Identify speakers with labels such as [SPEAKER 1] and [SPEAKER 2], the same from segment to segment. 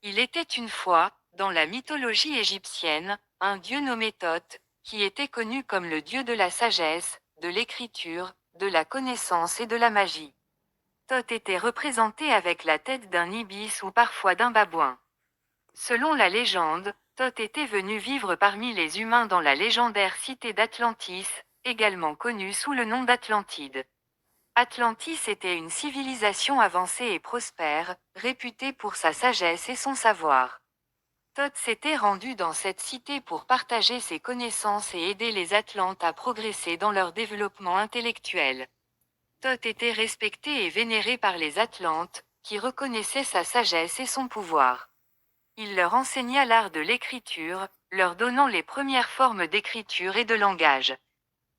[SPEAKER 1] Il était une fois, dans la mythologie égyptienne, un dieu nommé Thoth, qui était connu comme le dieu de la sagesse, de l'écriture, de la connaissance et de la magie. Thoth était représenté avec la tête d'un ibis ou parfois d'un babouin. Selon la légende, Thoth était venu vivre parmi les humains dans la légendaire cité d'Atlantis, également connue sous le nom d'Atlantide. Atlantis était une civilisation avancée et prospère, réputée pour sa sagesse et son savoir. Thoth s'était rendu dans cette cité pour partager ses connaissances et aider les Atlantes à progresser dans leur développement intellectuel. Thoth était respecté et vénéré par les Atlantes, qui reconnaissaient sa sagesse et son pouvoir. Il leur enseigna l'art de l'écriture, leur donnant les premières formes d'écriture et de langage.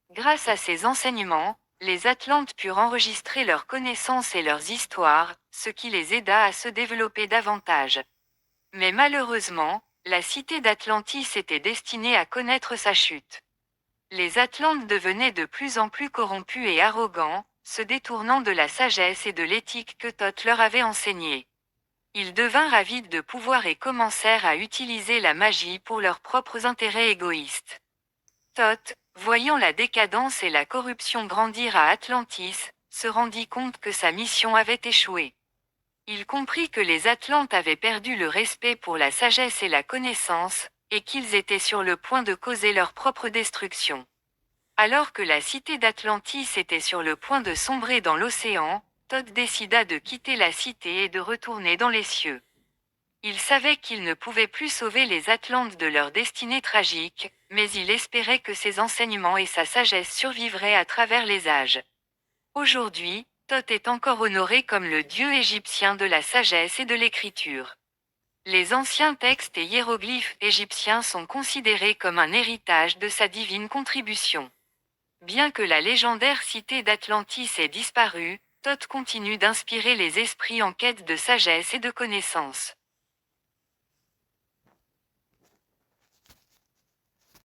[SPEAKER 1] Grâce à ces enseignements, les Atlantes purent enregistrer leurs connaissances et leurs histoires, ce qui les aida à se développer davantage. Mais malheureusement, la cité d'Atlantis était destinée à connaître sa chute. Les Atlantes devenaient de plus en plus corrompus et arrogants, se détournant de la sagesse et de l'éthique que Thoth leur avait enseignée. Ils devinrent avides de pouvoir et commencèrent à utiliser la magie pour leurs propres intérêts égoïstes. Thoth, voyant la décadence et la corruption grandir à Atlantis, se rendit compte que sa mission avait échoué. Il comprit que les Atlantes avaient perdu le respect pour la sagesse et la connaissance, et qu'ils étaient sur le point de causer leur propre destruction. Alors que la cité d'Atlantis était sur le point de sombrer dans l'océan, Thoth décida de quitter la cité et de retourner dans les cieux. Il savait qu'il ne pouvait plus sauver les Atlantes de leur destinée tragique, mais il espérait que ses enseignements et sa sagesse survivraient à travers les âges. Aujourd'hui, Thoth est encore honoré comme le dieu égyptien de la sagesse et de l'écriture. Les anciens textes et hiéroglyphes égyptiens sont considérés comme un héritage de sa divine contribution. Bien que la légendaire cité d'Atlantis ait disparu, Thoth continue d'inspirer les esprits en quête de sagesse et de connaissance.